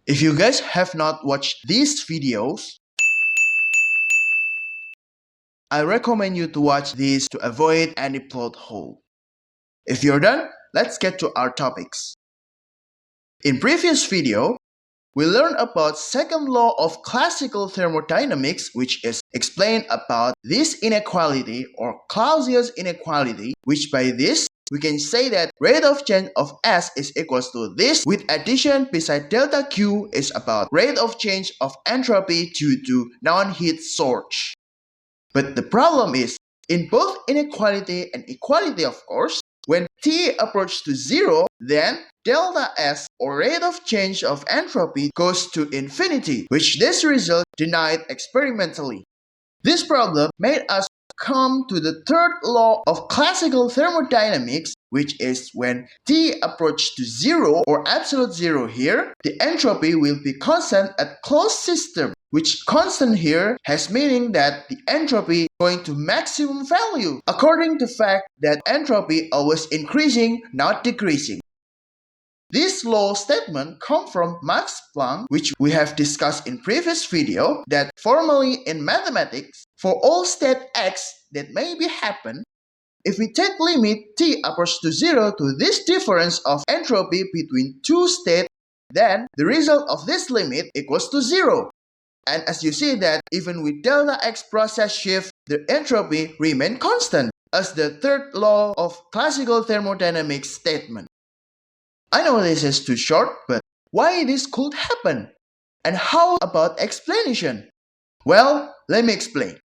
If you guys have not watched these videos, I recommend you to watch these to avoid any plot hole. If you're done, let's get to our topics. In previous video, we learned about second law of classical thermodynamics, which is explained about this inequality or Clausius inequality, which by this we can say that rate of change of S is equals to this, with addition beside delta Q is about rate of change of entropy due to non-heat source. But the problem is, in both inequality and equality of course, when T approaches to 0, then delta S or rate of change of entropy goes to infinity, which this result denied experimentally. This problem made us come to the third law of classical thermodynamics, which is when T approaches to 0 or absolute 0 here, the entropy will be constant at closed system, which constant here has meaning that the entropy going to maximum value according to fact that entropy always increasing, not decreasing. This law statement comes from Max Planck, which we have discussed in previous video, that formally in mathematics, for all state x that may be happen, if we take limit t approaches to 0 to this difference of entropy between two states, then the result of this limit equals to 0. And as you see that even with delta x process shift, the entropy remain constant, as the third law of classical thermodynamics statement. I know this is too short, but why this could happen? And how about explanation? Well, let me explain.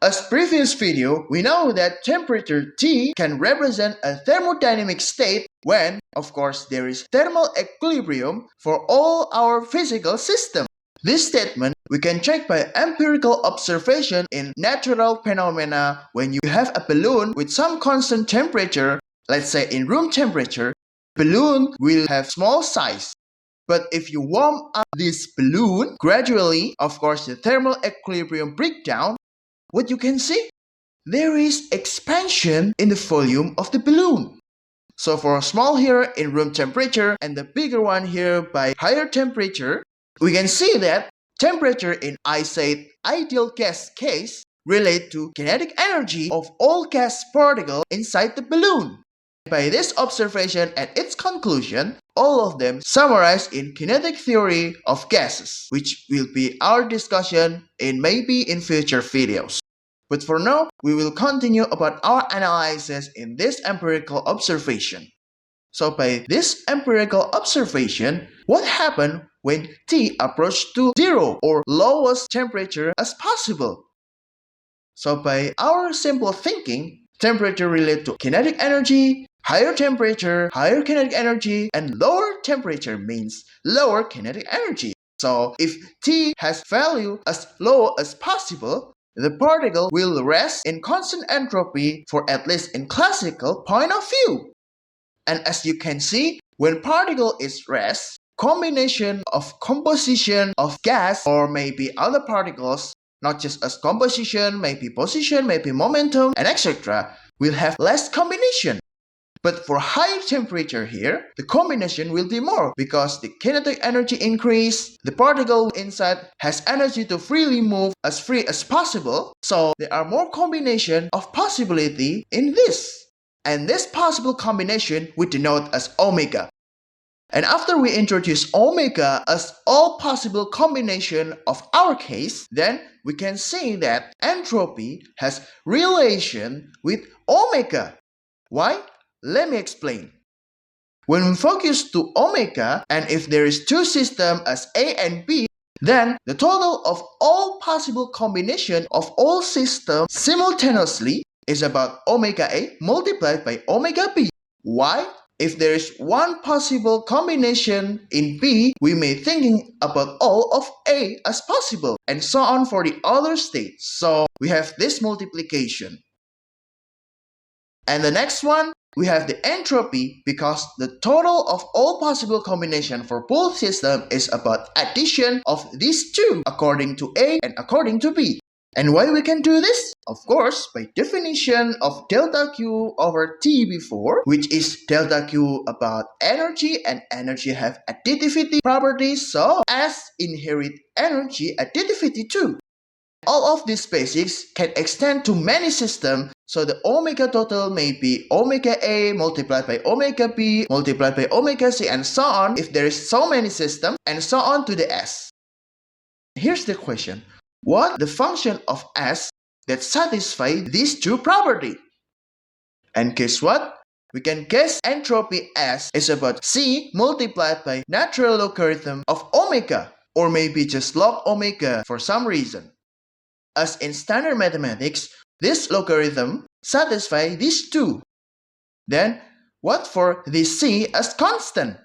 As previous video, we know that temperature T can represent a thermodynamic state when, of course, there is thermal equilibrium for all our physical systems. This statement we can check by empirical observation in natural phenomena. When you have a balloon with some constant temperature, let's say in room temperature, balloon will have small size. But if you warm up this balloon gradually, of course the thermal equilibrium breakdown, what you can see? There is expansion in the volume of the balloon. So for a small here in room temperature and the bigger one here by higher temperature, we can see that temperature in I said ideal gas case relate to kinetic energy of all gas particles inside the balloon. By this observation and its conclusion, all of them summarized in kinetic theory of gases, which will be our discussion in maybe in future videos. But for now, we will continue about our analysis in this empirical observation. So by this empirical observation, what happened when T approached to 0 or lowest temperature as possible? So by our simple thinking, temperature related to kinetic energy, higher temperature, higher kinetic energy, and lower temperature means lower kinetic energy. So if T has value as low as possible, the particle will rest in constant entropy for at least in classical point of view. And as you can see, when particle is rest, combination of composition of gas or maybe other particles, not just as composition, maybe position, maybe momentum, and etc., will have less combination. But for high temperature here, the combination will be more because the kinetic energy increase, the particle inside has energy to freely move as free as possible, so there are more combination of possibility in this. And this possible combination we denote as omega. And after we introduce omega as all possible combination of our case, then we can see that entropy has relation with omega. Why? Let me explain. When we focus to omega, and if there is two systems as A and B, then the total of all possible combination of all systems simultaneously is about omega A multiplied by omega B. Why? If there is one possible combination in B, we may thinking about all of A as possible, and so on for the other states. So we have this multiplication. And the next one, we have the entropy because the total of all possible combination for both systems is about addition of these two according to A and according to B. And why we can do this? Of course, by definition of delta Q over T before, which is delta Q about energy, and energy have additivity properties, so S inherit energy additivity too. All of these basics can extend to many systems, so the omega total may be omega A multiplied by omega B multiplied by omega C and so on if there is so many systems, and so on to the S. Here's the question. What the function of S that satisfy these two properties? And guess what? We can guess entropy S is about C multiplied by natural logarithm of omega, or maybe just log omega for some reason. As in standard mathematics, this logarithm satisfies these two. Then, what for this C as constant?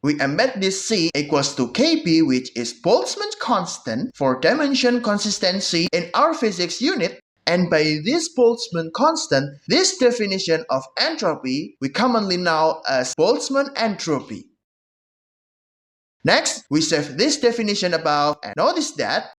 We embed this C equals to Kp, which is Boltzmann's constant for dimension consistency in our physics unit. And by this Boltzmann constant, this definition of entropy we commonly know as Boltzmann entropy. Next, we save this definition above and notice that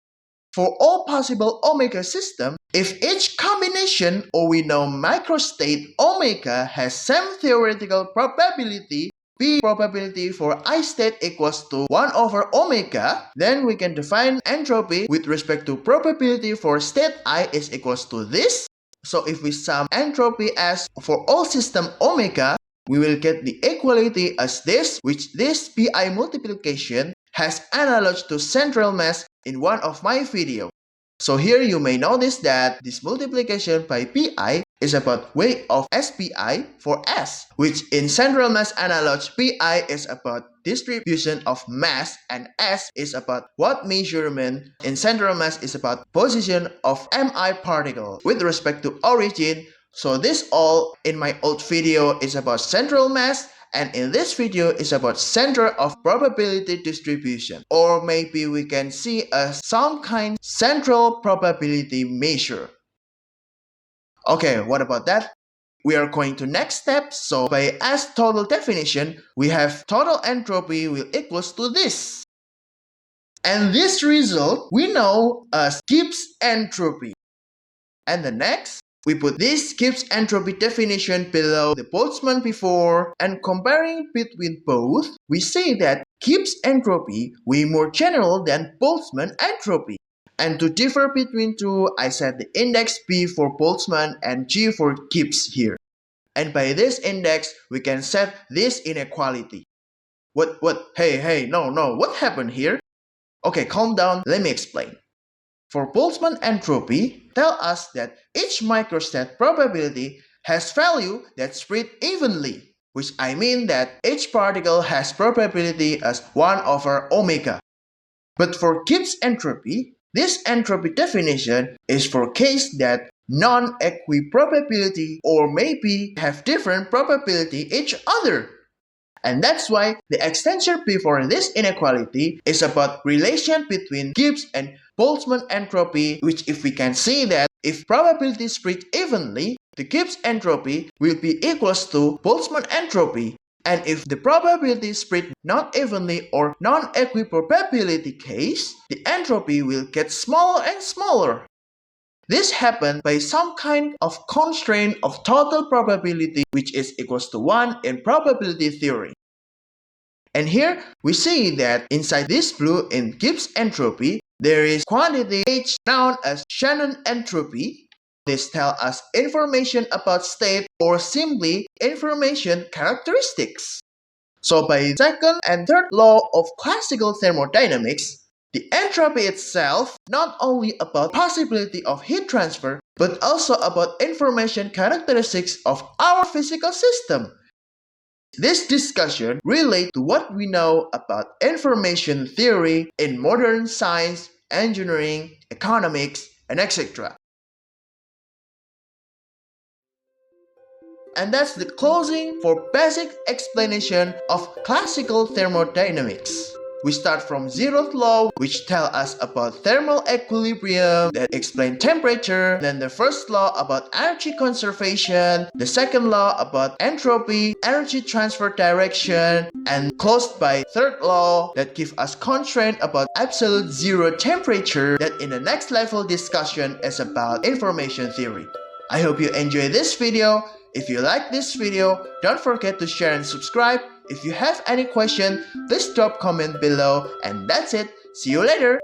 for all possible omega systems, if each combination, or we know microstate omega, has same theoretical probability, P probability for I state equals to 1 over omega, then we can define entropy with respect to probability for state I is equals to this. So if we sum entropy S for all system omega, we will get the equality as this, which this Pi multiplication has analogous to central mass in one of my videos. So here you may notice that this multiplication by Pi is about weight of SPI for S, which in central mass analog Pi is about distribution of mass, and S is about what measurement in central mass is about position of Mi particle with respect to origin. So this all in my old video is about central mass, and in this video is about center of probability distribution, or maybe we can see as some kind central probability measure. Okay, what about that? We are going to next step. So by S total definition, we have total entropy will equals to this. And this result we know as Gibbs entropy. And the next, we put this Gibbs entropy definition below the Boltzmann before, and comparing between both, we see that Gibbs entropy way more general than Boltzmann entropy. And to differ between two, I set the index B for Boltzmann and G for Gibbs here. And by this index, we can set this inequality. What? Hey, no, what happened here? Okay, calm down, let me explain. For Boltzmann entropy, tell us that each microstate probability has value that spread evenly, which I mean that each particle has probability as 1 over omega. But for Gibbs entropy, this entropy definition is for case that non-equiprobability or maybe have different probability each other. And that's why the extension before this inequality is about relation between Gibbs and Boltzmann entropy, which if we can see that if probability spread evenly, the Gibbs entropy will be equals to Boltzmann entropy. And if the probability spread not evenly or non-equiprobability case, the entropy will get smaller and smaller. This happened by some kind of constraint of total probability, which is equals to 1 in probability theory. And here we see that inside this blue in Gibbs entropy, there is quantity H known as Shannon entropy. This tells us information about state or simply information characteristics. So by second and third law of classical thermodynamics, the entropy itself not only about possibility of heat transfer, but also about information characteristics of our physical system. This discussion relates to what we know about information theory in modern science, engineering, economics, and etc. And that's the closing for basic explanation of classical thermodynamics. We start from zeroth law, which tell us about thermal equilibrium, that explain temperature, then the first law about energy conservation, the second law about entropy, energy transfer direction, and closed by third law that give us constraint about absolute zero temperature, that in the next level discussion is about information theory. I hope you enjoy this video. If you like this video, don't forget to share and subscribe. If you have any question, please drop comment below. And that's it. See you later.